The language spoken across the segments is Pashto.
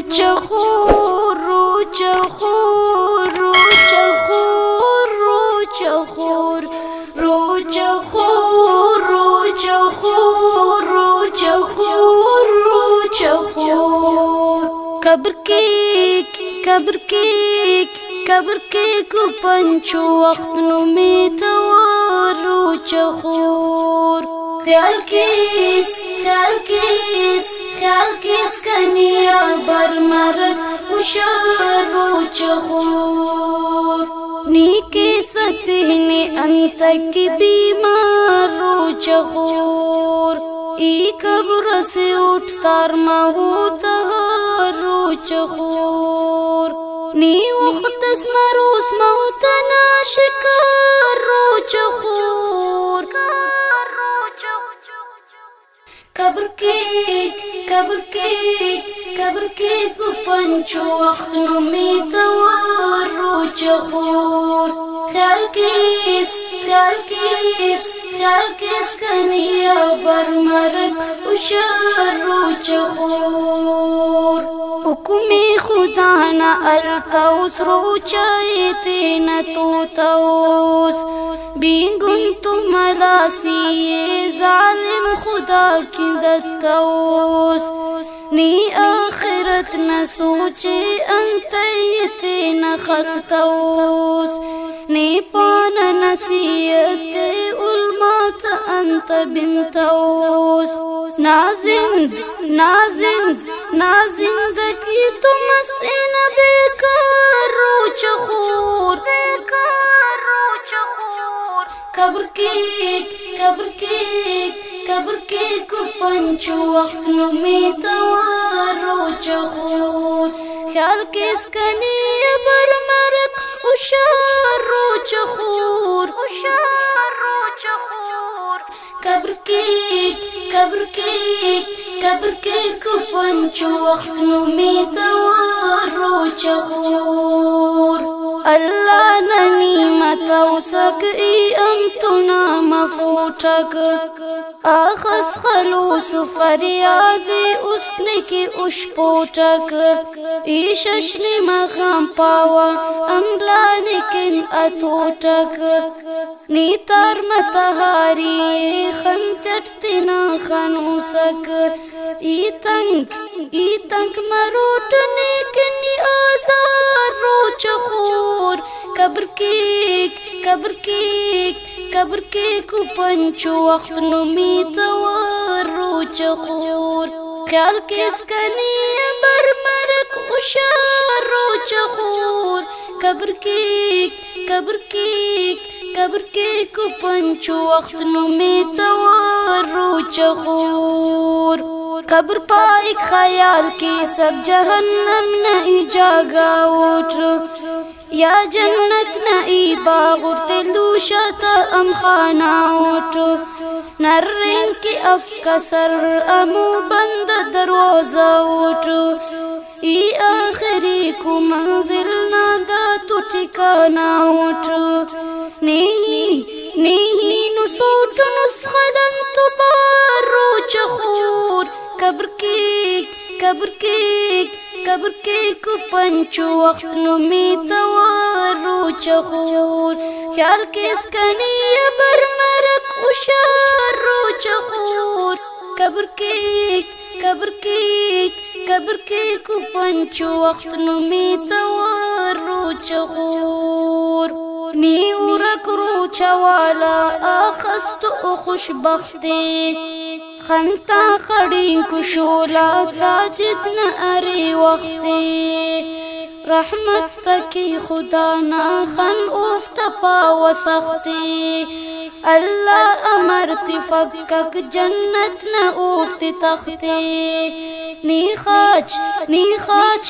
چخور رو چخور رو چخور رو چخور رو چخور رو چخور رو چخور رو چخور قبر کی کو پنچو وقت نو می تور رو چخور خیال کیس کنیا برمرک اشار رو چخور نیکی ستینی انت کی بیمار رو چخور ای قبر سے اٹھتار مہوتا رو چخور نی وقت مروس موتنا شکار رو چخور قبر کی کو پنچو وقت نو می تور رو چخور خیال کیس کنیا برمرک اشار رو چخور حکمی خدا نا التوس رو چایتی نتو توس بینگن تو ملاسی ظالم خدا کی دتوس نی آخرت نہ سوچے انتیتی نہ خلتوس نی پان نصیحت علمات انت بنتوس نازندگی تو مسئن بیکار رو چخور قبر کی کو پنچو وقت نو می تور رو چخور خیال کیس کنی برمرک اشار رو چخور قبر کی کو پنچو وقت نو می تور رو چخور اللہ نعمت اوسک ای امتنا مفوٹک آخس خلوص فریادی اسنے کی اشپوٹک ای ششنی مغام پاوا املانے کن اتوٹک نیتار متہاری خنتٹتنا خنوسک ای تنک مروٹنے کنی آزار رو چخور قبر کی کو پنچو وقت نو می تور رو چخور خیال کیس کنی برمرک اشار رو چخور قبر کی کو پنچو وقت نو می تور رو چخور قبر پائک خیال کی سب جہنم نہیں جاگا اٹھ یا جنت نئی باغ تلوشت ام خانہ اٹھ نرین کی افکسر امو بند دروازہ اٹھ ای آخری کو منزل نادا تو ٹھکانا اٹھ نہیں نسوٹ نسخلن تو بار رو چخور قبر کی کو پنچو وقت نو می تور رو چخور خیال کیس کنی برمرک اشار رو چخور قبر کی کو پنچو وقت نو می تور رو چخور نی ورک رو چوالا آخست او خوشبختی خنتا خڑین کشولا تاجد نہ اری وقتی رحمت تکی خدا نا خن افت پا سختی اللہ امرت فکک جنت نہ افت تختی نی خاچ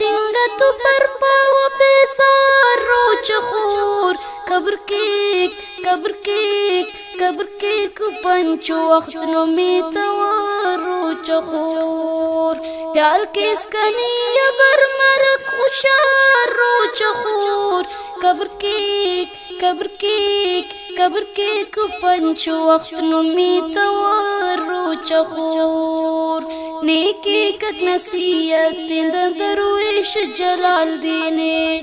انگت پر پا بیسار رو چخور قبر کی کو پنچو وقت نو می تور رو چخور خیال کیس کنی برمرک اشار رو چخور قبر کی کو پنچو وقت نو می تور رو چخور نیکی کک نصیحت دروی پیش جلال دینے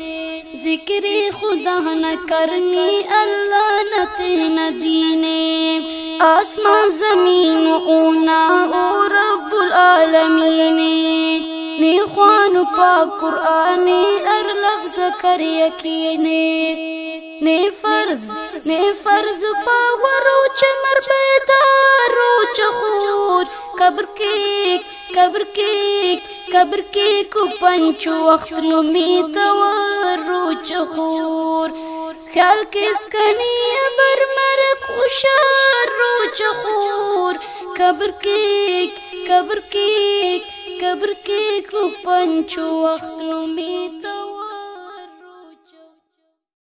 ذکری خدا نہ کرنی اللہ نہ تینا دینے آسمان زمین اونا او رب العالمین نی خوان پاک قرآن ار لفظ کر یقینے نے فرض پاورو چمر بیدار روچ خور قبر کی کو پنچو وقت نمی توار روچ خور خیال کس کنی بر مرک اشار روچ خور قبر کی کو پنچو وقت نمی توار